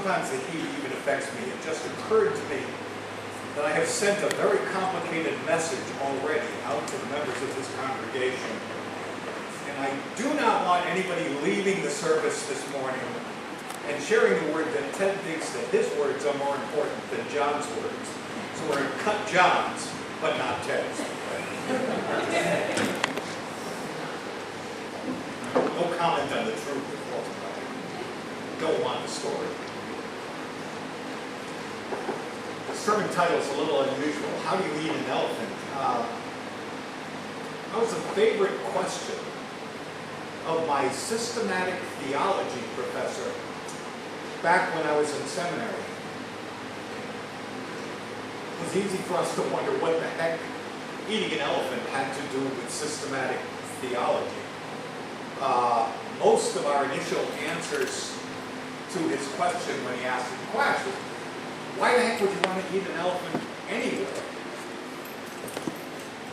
sometimes the heat even affects me. It just occurred to me that I have sent a very complicated message already out to the members of this congregation. And I do not want anybody leaving the service this morning and sharing the word that Ted thinks that his words are more important than John's words. So we're going to cut John's, but not Ted's. No comment on the truth of what don't want the story. The sermon title is a little unusual. How do you eat an elephant? That was a favorite question of my systematic theology professor back when I was in seminary. It was easy for us to wonder what the heck eating an elephant had to do with systematic theology. Most of our initial answers to his question when he asked it in class was, why the heck would you want to eat an elephant anyway?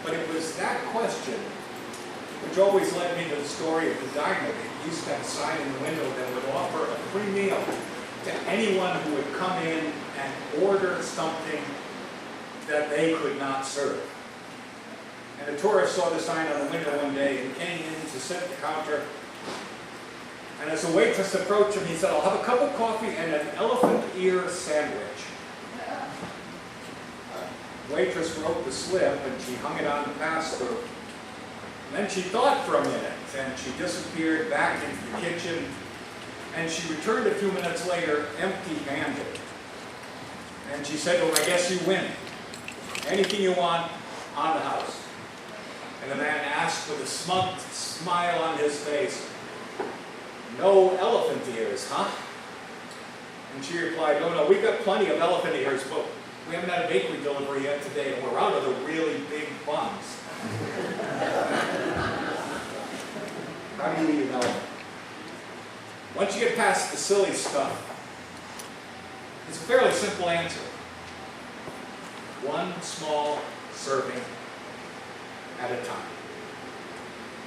But it was that question which always led me to the story of the diner that used to have a sign in the window that would offer a free meal to anyone who would come in and order something that they could not serve. And a tourist saw the sign on the window one day and came in to sit at the counter. And as the waitress approached him, he said, "I'll have a cup of coffee and an elephant ear sandwich." The waitress wrote the slip and she hung it on the pass-through. And then she thought for a minute and she disappeared back into the kitchen. And she returned a few minutes later empty-handed. And she said to him, "I guess you win. Anything you want, on the house." And the man asked with a smug smile on his face, "No elephant ears, huh?" And she replied, "No, we've got plenty of elephant ears, but we haven't had a bakery delivery yet today, and we're out of the really big buns." How do you eat an elephant? Once you get past the silly stuff, it's a fairly simple answer. One small serving at a time.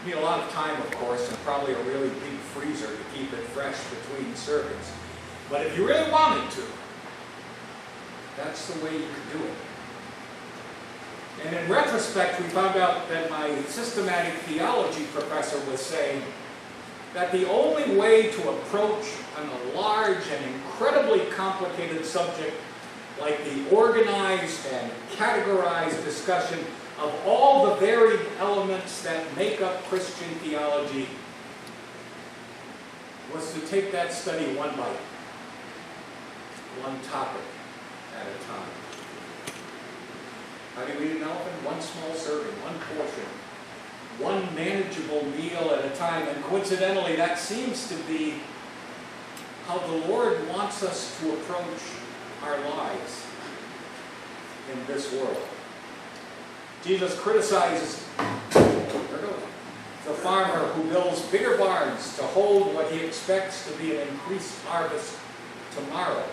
You need a lot of time, of course, and probably a really big freezer to keep it fresh between servings. But if you really wanted to, that's the way you could do it. And in retrospect, we found out that my systematic theology professor was saying that the only way to approach a large and incredibly complicated subject like the organized and categorized discussion of all the varied elements that make up Christian theology was to take that study one bite, one topic at a time. How do you eat an elephant? One small serving, one portion, one manageable meal at a time. And coincidentally, that seems to be how the Lord wants us to approach our lives in this world. Jesus criticizes the farmer who builds bigger barns to hold what he expects to be an increased harvest tomorrow,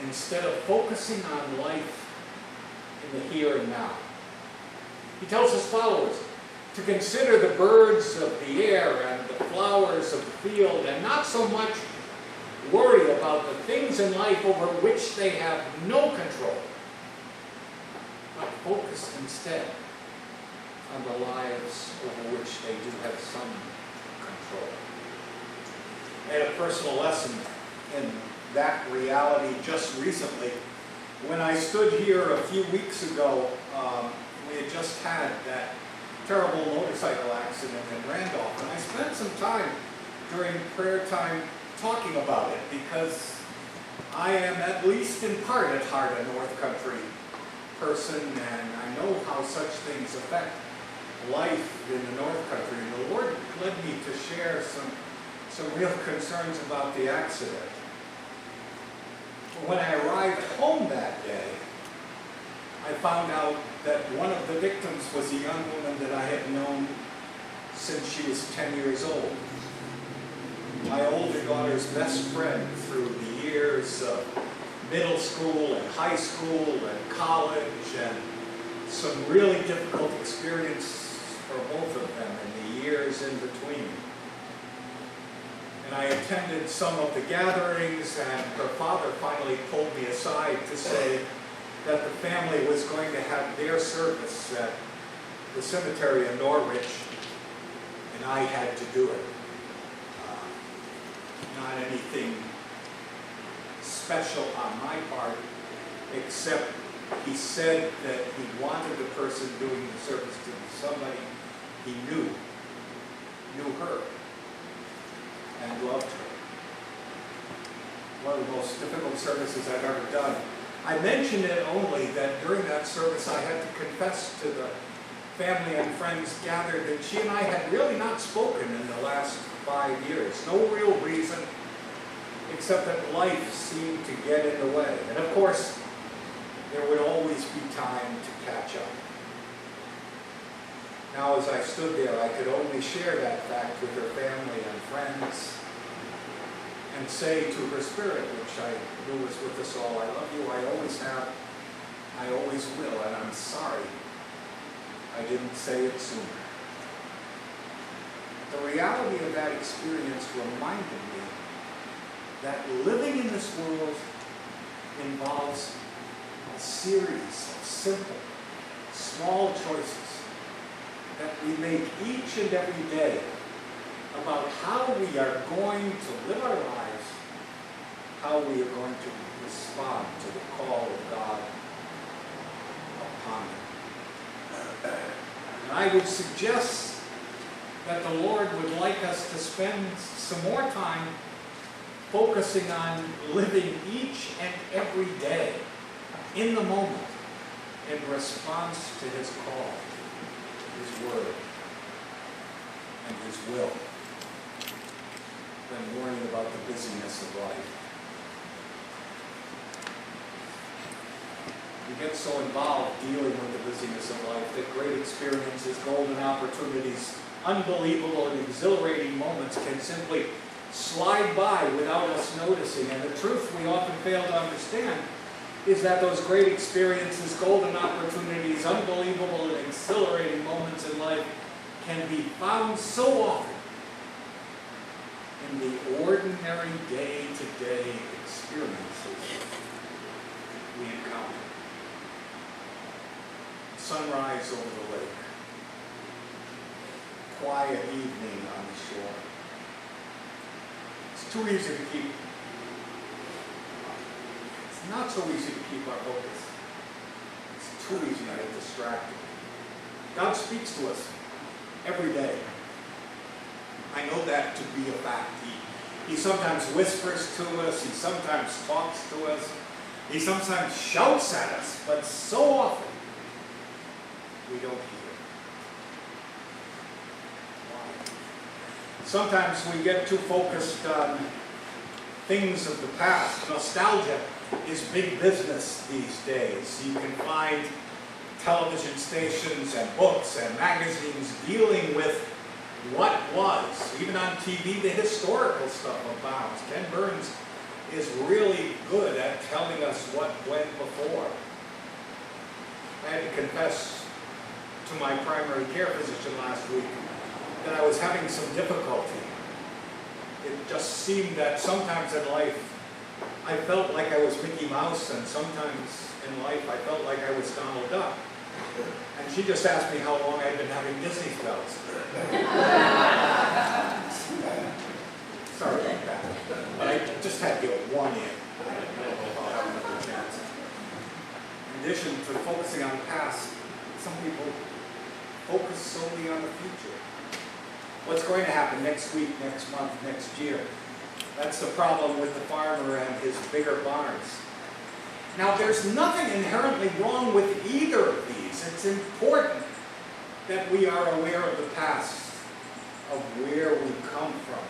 instead of focusing on life in the here and now. He tells his followers to consider the birds of the air and the flowers of the field, and not so much worry about the things in life over which they have no control, but focus instead on the lives over which they do have some control. I had a personal lesson in that reality just recently. When I stood here a few weeks ago, we had just had that terrible motorcycle accident in Randolph, and I spent some time during prayer time talking about it, because I am, at least in part at heart, a North Country person, and I know how such things affect life in the North Country. And the Lord led me to share some real concerns about the accident. When I arrived home that day, I found out that one of the victims was a young woman that I had known since she was 10 years old. My older daughter's best friend through the years of middle school and high school and college, and some really difficult experience for both of them in the years in between. And I attended some of the gatherings, and her father finally pulled me aside to say that the family was going to have their service at the cemetery in Norwich, and I had to do it. Not anything special on my part, except he said that he wanted the person doing the service to be somebody he knew her, and loved her. One of the most difficult services I've ever done. I mention it only that during that service I had to confess to the family and friends gathered that she and I had really not spoken in the last 5 years. No real reason, except that life seemed to get in the way. And of course, there would always be time to catch up. Now, as I stood there, I could only share that fact with her family and friends and say to her spirit, which I knew was with us all, I love you, I always have, I always will, and I'm sorry I didn't say it sooner. The reality of that experience reminded me that living in this world involves a series of simple, small choices that we make each and every day about how we are going to live our lives, how we are going to respond to the call of God upon them. And I would suggest that the Lord would like us to spend some more time focusing on living each and every day in the moment in response to His call, His word, and His will, than worrying about the busyness of life. We get so involved dealing with the busyness of life that great experiences, golden opportunities, unbelievable and exhilarating moments can simply slide by without us noticing. And the truth we often fail to understand is that those great experiences, golden opportunities, unbelievable and exhilarating moments in life can be found so often in the ordinary day-to-day experiences we encounter. Sunrise over the lake, quiet evening on the shore. It's too easy to keep, it's not so easy to keep our focus. It's too easy to get distracted. God speaks to us every day. I know that to be a fact. He sometimes whispers to us, he sometimes talks to us, he sometimes shouts at us, but so often we don't hear. Why? Sometimes we get too focused on things of the past. Nostalgia is big business these days. You can find television stations and books and magazines dealing with what was. Even on TV, the historical stuff abounds. Ken Burns is really good at telling us what went before. I had to confess to my primary care physician last week that I was having some difficulty. It just seemed that sometimes in life I felt like I was Mickey Mouse, and sometimes in life I felt like I was Donald Duck. And she just asked me how long I'd been having Disney spells. Sorry about that. But I just had to get one in. I don't know if I'll have another chance. In addition to focusing on the past, some people focus solely on the future. What's going to happen next week, next month, next year? That's the problem with the farmer and his bigger barns. Now, there's nothing inherently wrong with either of these. It's important that we are aware of the past, of where we come from.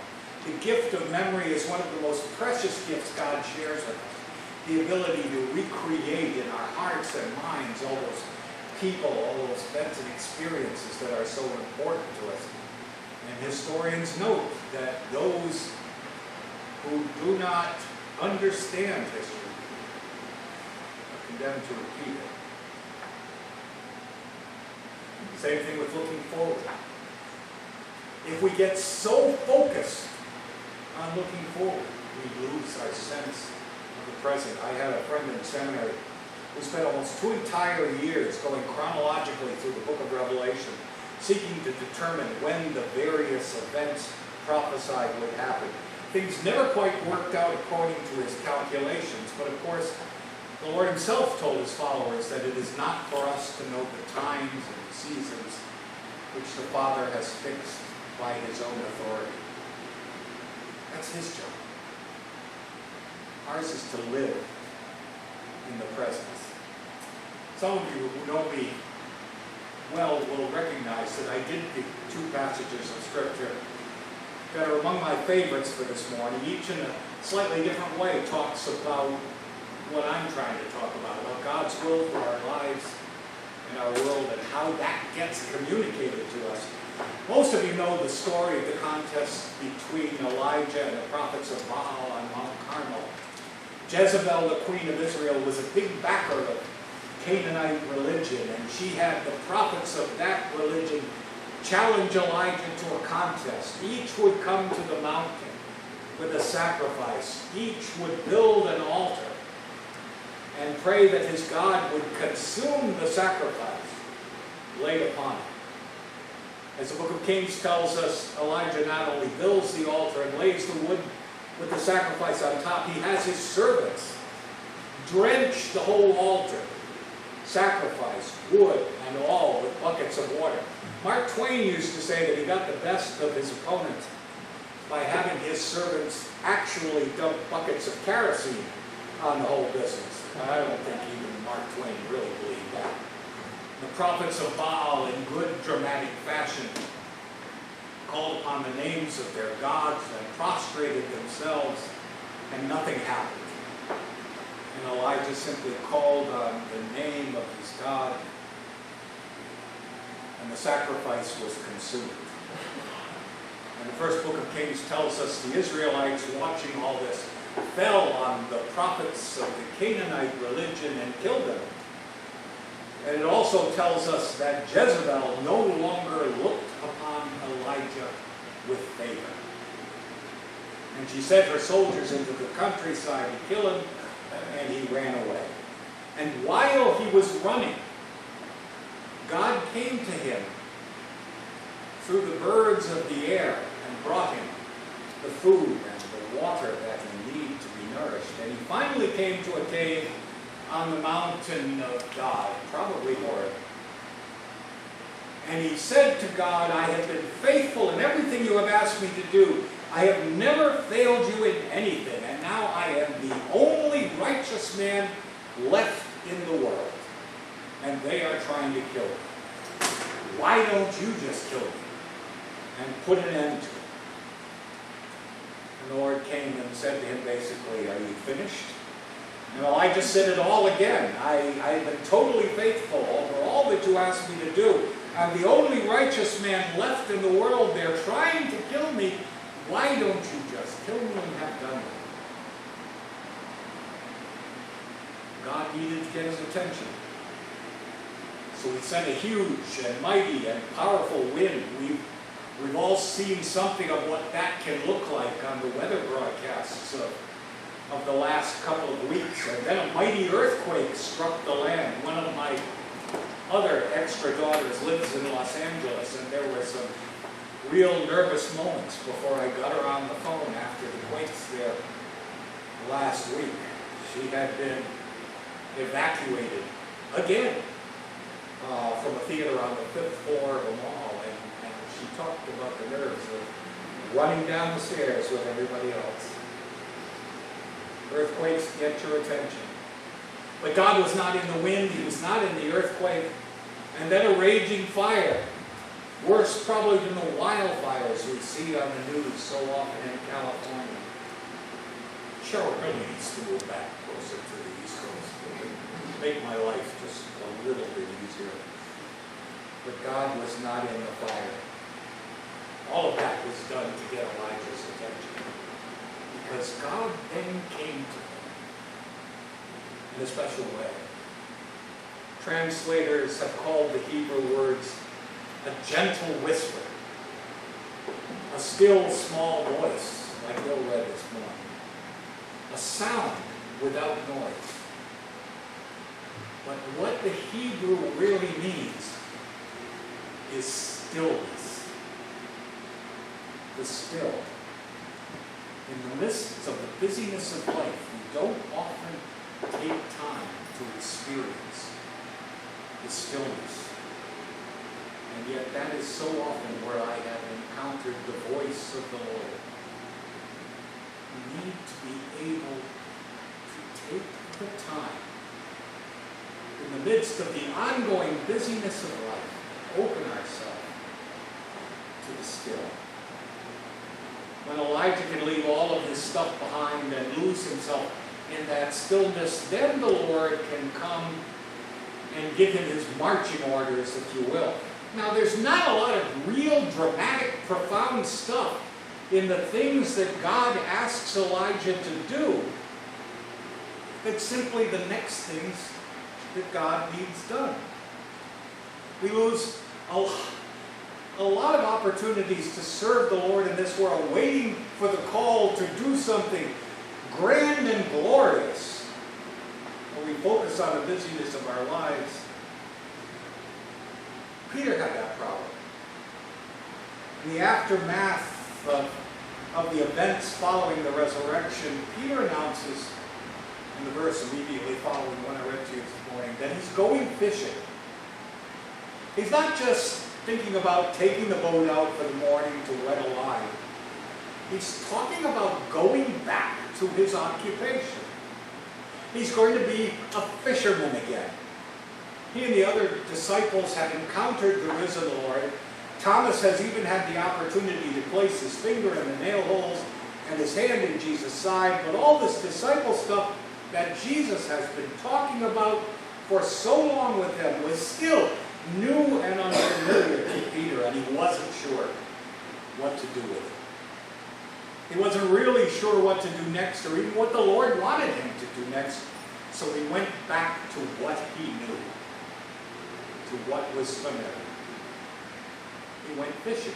The gift of memory is one of the most precious gifts God shares with us. The ability to recreate in our hearts and minds all those people, all those events and experiences that are so important to us. And historians note that those who do not understand history are condemned to repeat it. Same thing with looking forward. If we get so focused on looking forward. We lose our sense of the present. I had a friend in seminary who spent almost 2 entire years going chronologically through the book of Revelation, seeking to determine when the various events prophesied would happen. Things never quite worked out according to his calculations, but of course, the Lord himself told his followers that it is not for us to know the times and seasons which the Father has fixed by his own authority. That's his job. Ours is to live in the present. Some of you who know me well will recognize that I did pick 2 passages of Scripture that are among my favorites for this morning. Each in a slightly different way talks about what I'm trying to talk about God's will for our lives and our world and how that gets communicated to us. Most of you know the story of the contest between Elijah and the prophets of Baal on Mount Carmel. Jezebel, the queen of Israel, was a big backer of Canaanite religion, and she had the prophets of that religion challenge Elijah to a contest. Each would come to the mountain with a sacrifice. Each would build an altar and pray that his God would consume the sacrifice laid upon it. As the book of Kings tells us, Elijah not only builds the altar and lays the wood with the sacrifice on top, he has his servants drench the whole altar, sacrifice, wood, and all with buckets of water. Mark Twain used to say that he got the best of his opponent by having his servants actually dump buckets of kerosene on the whole business. I don't think even Mark Twain really believed that. The prophets of Baal, in good dramatic fashion, called upon the names of their gods and prostrated themselves, and nothing happened. And Elijah simply called on the name of his God, and the sacrifice was consumed. And the first book of Kings tells us the Israelites, watching all this, fell on the prophets of the Canaanite religion and killed them. And it also tells us that Jezebel no longer looked upon Elijah with favor. And she sent her soldiers into the countryside to kill him, and he ran away. And while he was running, God came to him through the birds of the air and brought him the food and the water that he needed to be nourished. And he finally came to a cave on the mountain of God, probably Horeb. And he said to God, I have been faithful in everything you have asked me to do. I have never failed you in anything, and now I am the only righteous man left in the world. And they are trying to kill me. Why don't you just kill me and put an end to it? And the Lord came and said to him basically, are you finished? And Elijah said it all again. I have been totally faithful over all that you asked me to do. I'm the only righteous man left in the world. They're trying to kill me. Why don't you just kill me and have done with it? God needed to get his attention. So he sent a huge and mighty and powerful wind. We've all seen something of what that can look like on the weather broadcasts of the last couple of weeks. And then a mighty earthquake struck the land. One of my other extra daughters lives in Los Angeles, and there were some real nervous moments before I got her on the phone after the quakes there last week. She had been evacuated again from a theater on the 5th floor of a mall, and she talked about the nerves of running down the stairs with everybody else. Earthquakes get your attention. But God was not in the wind, he was not in the earthquake. And then a raging fire, worse probably than the wildfires we see on the news so often in California. Cheryl really needs to move back closer to the East Coast. It would make my life just a little bit easier. But God was not in the fire. All of that was done to get Elijah's attention. Because God then came to him in a special way. Translators have called the Hebrew words a gentle whisper, a still small voice, like Bill read this morning. A sound without noise. But what the Hebrew really means is stillness. The still. In the midst of the busyness of life, we don't often take time to experience the stillness. And yet that is so often where I have encountered the voice of the Lord. We need to be able to take the time in the midst of the ongoing busyness of life, open ourselves to the still. When Elijah can leave all of his stuff behind and lose himself in that stillness, then the Lord can come and give him his marching orders, if you will. Now, there's not a lot of real dramatic, profound stuff in the things that God asks Elijah to do. It's simply the next things that God needs done. We lose a lot of opportunities to serve the Lord in this world, waiting for the call to do something grand and glorious. When we focus on the busyness of our lives, Peter had that problem. In the aftermath of the events following the resurrection, Peter announces in the verse immediately following one I read to you this morning that he's going fishing. He's not just thinking about taking the boat out for the morning to wet a line. He's talking about going back to his occupation. He's going to be a fisherman again. He and the other disciples have encountered the risen Lord. Thomas has even had the opportunity to place his finger in the nail holes and his hand in Jesus' side. But all this disciple stuff that Jesus has been talking about for so long with them was still new and unfamiliar to Peter, and he wasn't sure what to do with it. He wasn't really sure what to do next, or even what the Lord wanted him to do next. So he went back to what he knew, to what was familiar. He went fishing.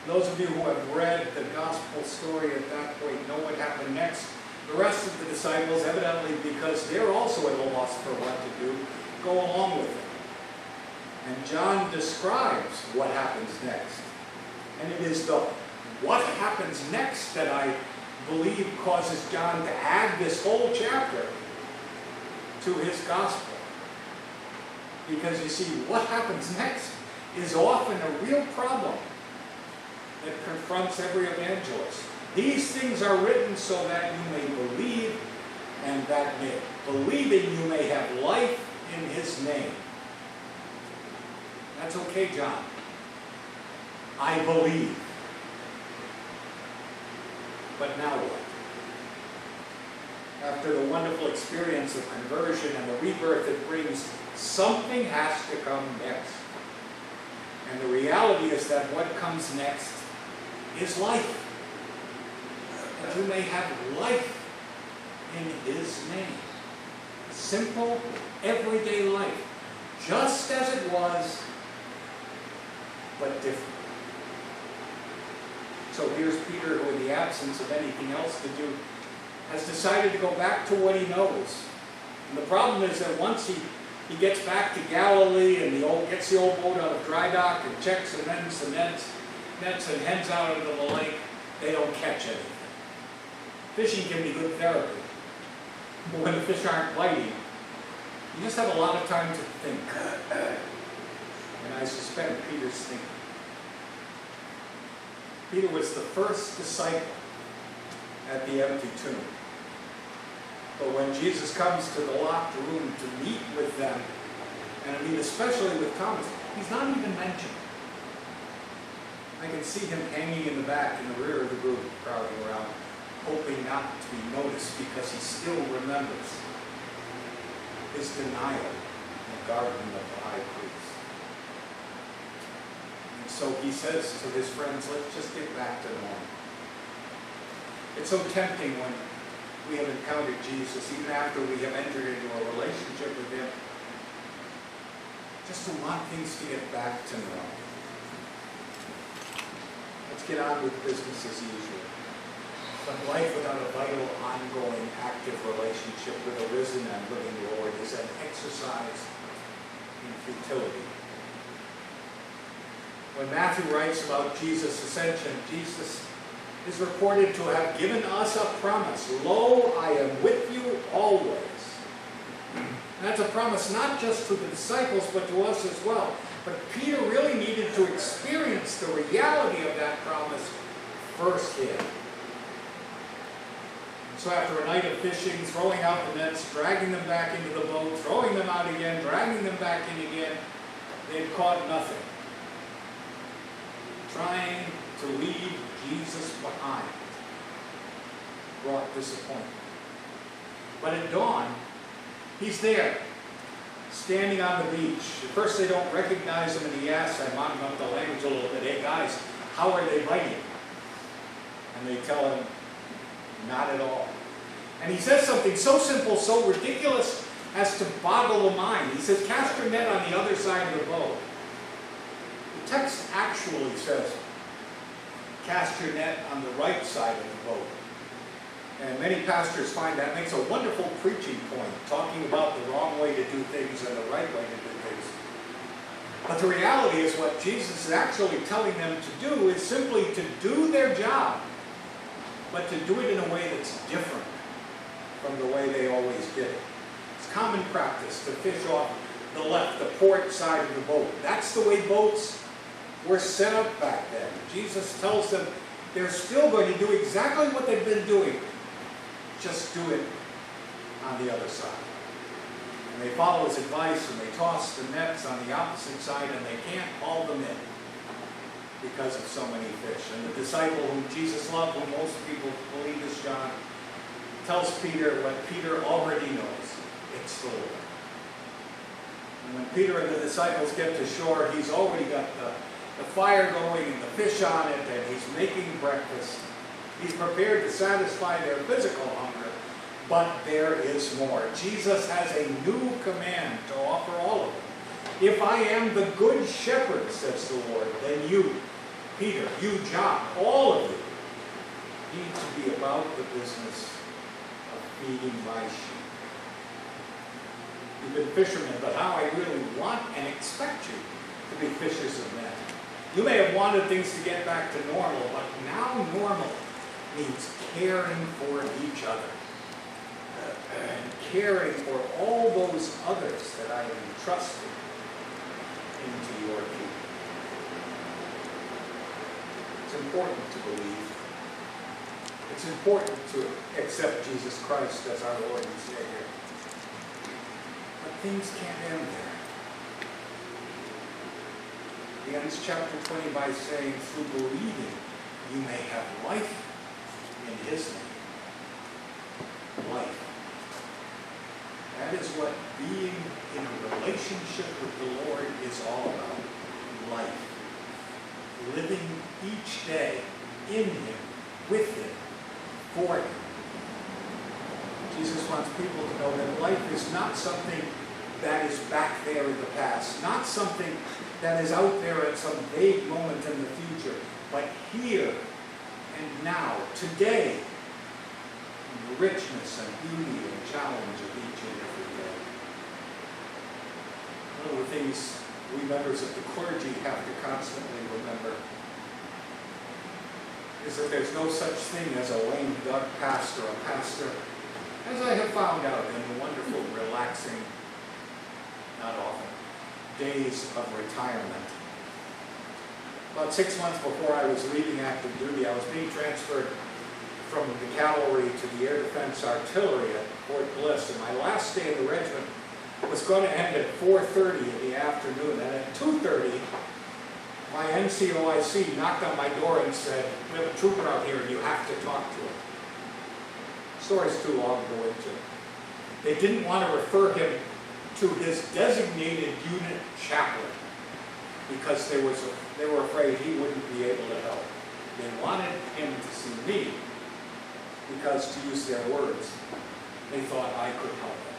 Those of you who have read the gospel story at that point know what happened next. The rest of the disciples, evidently because they're also at a loss for what to do, go along with it. And John describes what happens next. And it is the what happens next that I believe causes John to add this whole chapter to his gospel. Because you see, what happens next is often a real problem that confronts every evangelist. These things are written so that you may believe, and that believing you may have life in his name. That's okay, John. I believe. But now what? After the wonderful experience of conversion and the rebirth it brings, something has to come next. And the reality is that what comes next is life. That you may have life in his name. Simple, everyday life. Just as it was, but different. So here's Peter, who in the absence of anything else to do, has decided to go back to what he knows. And the problem is that once he gets back to Galilee and gets the old boat out of dry dock and checks and mends the nets and heads out into the lake, they don't catch anything. Fishing can be good therapy. But when the fish aren't biting, you just have a lot of time to think. And I suspect Peter's thinking. Peter was the first disciple at the empty tomb. But when Jesus comes to the locked room to meet with them, and I mean especially with Thomas, he's not even mentioned. I can see him hanging in the back, in the rear of the group, crowding around, hoping not to be noticed because he still remembers his denial in the garden of the high priest. And so he says to his friends, let's just get back to normal. It's so tempting when we have encountered Jesus, even after we have entered into a relationship with him, just to want things to get back to normal. Let's get on with business as usual. But life without a vital, ongoing, active relationship with a risen and living Lord is an exercise in futility. When Matthew writes about Jesus' ascension, Jesus is reported to have given us a promise. Lo, I am with you always. And that's a promise not just to the disciples, but to us as well. But Peter really needed to experience the reality of that promise firsthand. So after a night of fishing, throwing out the nets, dragging them back into the boat, throwing them out again, dragging them back in again, they had caught nothing. Trying to leave Jesus behind brought disappointment. But at dawn, he's there, standing on the beach. At first they don't recognize him, and he asks, I'm mocking up the language a little bit, hey guys, how are they biting? And they tell him, not at all. And he says something so simple, so ridiculous, as to boggle the mind. He says, cast your net on the other side of the boat. The text actually says, cast your net on the right side of the boat. And many pastors find that makes a wonderful preaching point, talking about the wrong way to do things and the right way to do things. But the reality is what Jesus is actually telling them to do is simply to do their job, but to do it in a way that's different from the way they always did it. It's common practice to fish off the left, the port side of the boat. That's the way boats were set up back then. Jesus tells them they're still going to do exactly what they've been doing. Just do it on the other side. And they follow his advice and they toss the nets on the opposite side and they can't haul them in because of so many fish. And the disciple whom Jesus loved, whom most people believe is John, tells Peter what Peter already knows. It's the Lord. And when Peter and the disciples get to shore, he's already got the fire going and the fish on it, and he's making breakfast. He's prepared to satisfy their physical hunger, but there is more. Jesus has a new command to offer all of them. If I am the good shepherd, says the Lord, then you, Peter, you, John, all of you, need to be about the business of feeding my sheep. You've been fishermen, but how I really want and expect you to be fishers of men. You may have wanted things to get back to normal, but now normal means caring for each other and caring for all those others that I have entrusted into your people. It's important to believe. It's important to accept Jesus Christ as our Lord and Savior. But things can't end there. He ends chapter 20 by saying, through believing, you may have life in his name. Life. That is what being in a relationship with the Lord is all about. Life. Living each day in him, with him, for him. Jesus wants people to know that life is not something that is back there in the past, not something that is out there at some vague moment in the future, but here and now, today, in the richness and beauty and challenge of each and every day. One of the things we members of the clergy have to constantly remember is that there's no such thing as a lame duck pastor, a pastor, as I have found out in the wonderful, relaxing, not often, days of retirement. About 6 months before I was leaving active duty, I was being transferred from the cavalry to the air defense artillery at Fort Bliss, and my last day of the regiment was going to end at 4:30 in the afternoon, and at 2:30, my NCOIC knocked on my door and said, we have a trooper out here and you have to talk to him. The story's too long to go into. They didn't want to refer him to his designated unit chaplain because they were afraid he wouldn't be able to help. They wanted him to see me because, to use their words, they thought I could help them.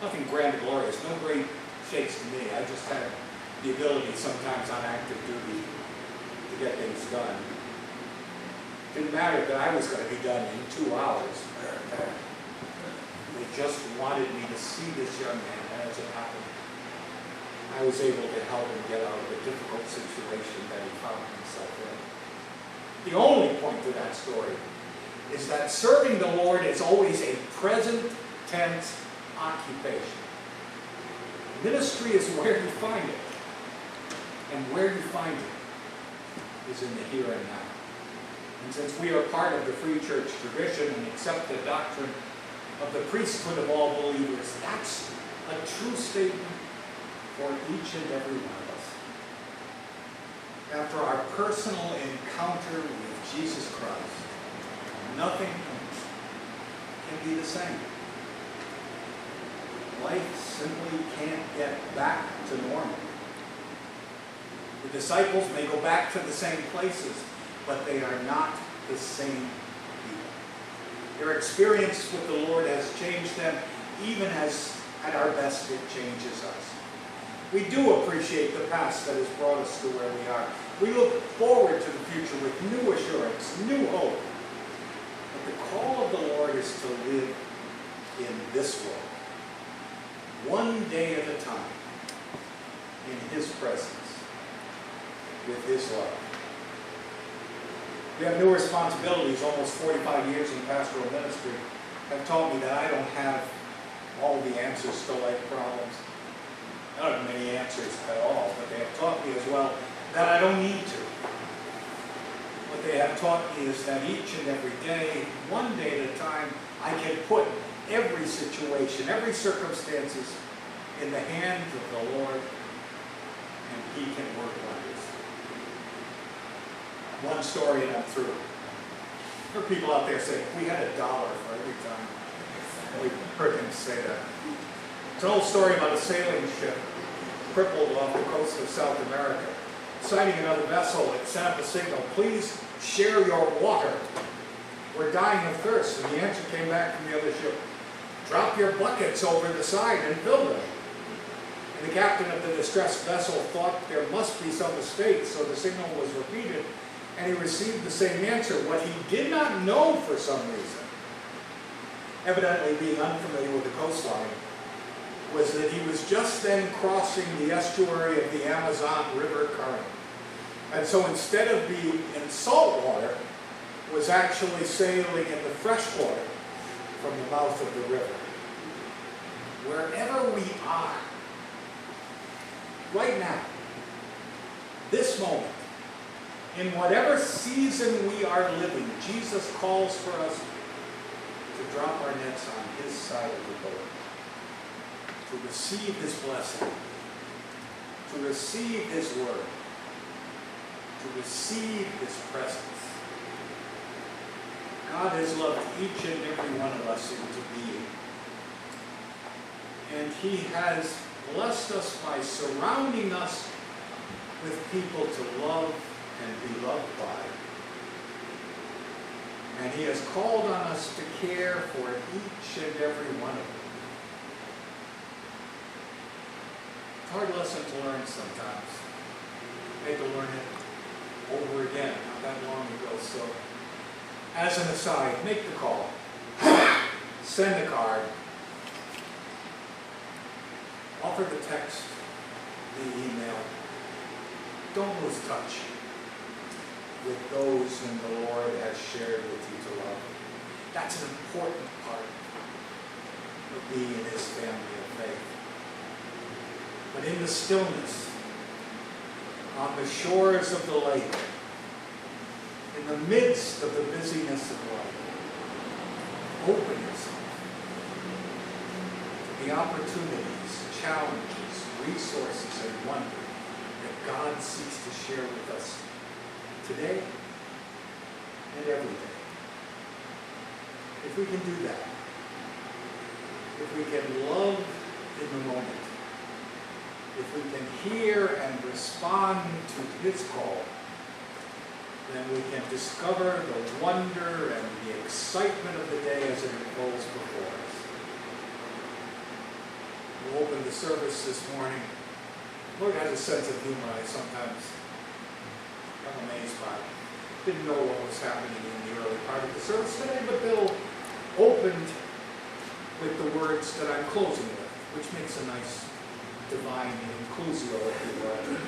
Nothing grand or glorious, no great shakes to me. I just had the ability sometimes on active duty to get things done. Didn't matter that I was going to be done in 2 hours. They just wanted me to see this young man, and as it happened, I was able to help him get out of a difficult situation that he found himself in. The only point to that story is that serving the Lord is always a present tense occupation. Ministry is where you find it. And where you find it is in the here and now. And since we are part of the Free Church tradition and accept the doctrine of the priesthood of all believers, that's a true statement for each and every one of us. After our personal encounter with Jesus Christ, nothing can be the same. Life simply can't get back to normal. The disciples may go back to the same places, but they are not the same people. Their experience with the Lord has changed them, even as at our best it changes us. We do appreciate the past that has brought us to where we are. We look forward to the future with new assurance, new hope. But the call of the Lord is to live in this world, one day at a time, in His presence, with His love. We have new responsibilities. Almost 45 years in pastoral ministry have taught me that I don't have all the answers to life problems. I don't have many answers at all, but they have taught me as well that I don't need to. What they have taught me is that each and every day, one day at a time, I can put every situation, every circumstances in the hands of the Lord, and He can work wonders. One story and I'm through. There are people out there saying, if we had $1 for every time. We've heard him say that. It's an old story about a sailing ship crippled off the coast of South America. Sighting another vessel, it sent up a signal, please share your water. We're dying of thirst. And the answer came back from the other ship, drop your buckets over the side and fill them. And the captain of the distressed vessel thought there must be some mistake, so the signal was repeated, and he received the same answer. What he did not know for some reason, evidently being unfamiliar with the coastline, was that he was just then crossing the estuary of the Amazon River current. And so instead of being in salt water, was actually sailing in the fresh water from the mouth of the river. Wherever we are, right now, this moment, in whatever season we are living, Jesus calls for us to drop our nets on His side of the boat, to receive His blessing, to receive His word, to receive His presence. God has loved each and every one of us into being. And He has blessed us by surrounding us with people to love and be loved by. And He has called on us to care for each and every one of them. It's a hard lesson to learn sometimes. I had to learn it over again, not that long ago. So, as an aside, make the call. Send a card. Offer the text, the email. Don't lose touch with those whom the Lord has shared with you to love. That's an important part of being in His family of faith. But in the stillness, on the shores of the lake, in the midst of the busyness of life, open yourself to the opportunities, challenges, resources, and wonder that God seeks to share with us today and every day. If we can do that, if we can love in the moment, if we can hear and respond to His call, then we can discover the wonder and the excitement of the day as it unfolds before us. We'll open the service this morning. The Lord has a sense of humor I sometimes am amazed by. didn't know what was happening in the early part of the service today, but Bill opened with the words that I'm closing with, which makes a nice divine inclusio, if you will.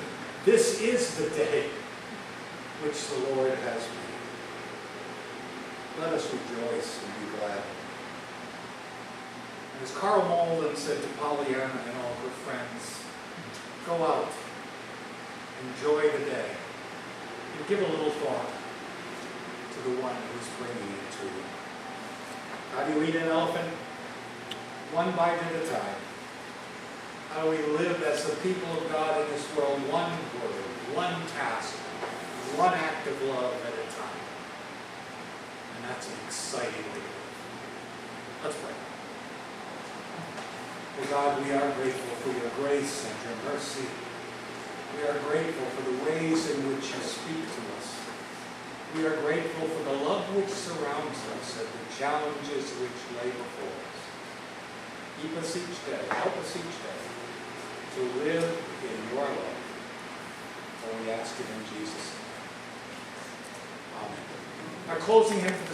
This is the day which the Lord has made. Let us rejoice and be glad. And as Carl Malden said to Pollyanna and all her friends, go out, enjoy the day, and give a little thought to the one who's bringing it to you. How do you eat an elephant? One bite at a time. How do we live as the people of God in this world? One word, one task, one act of love at a time. And that's an exciting way to live. Let's pray. Oh God, we are grateful for your grace and your mercy. We are grateful for the ways in which you speak to us. We are grateful for the love which surrounds us and the challenges which lay before us. Keep us each day, help us each day to live in your love. For we ask it in Jesus' name. Amen. Our closing hymn for the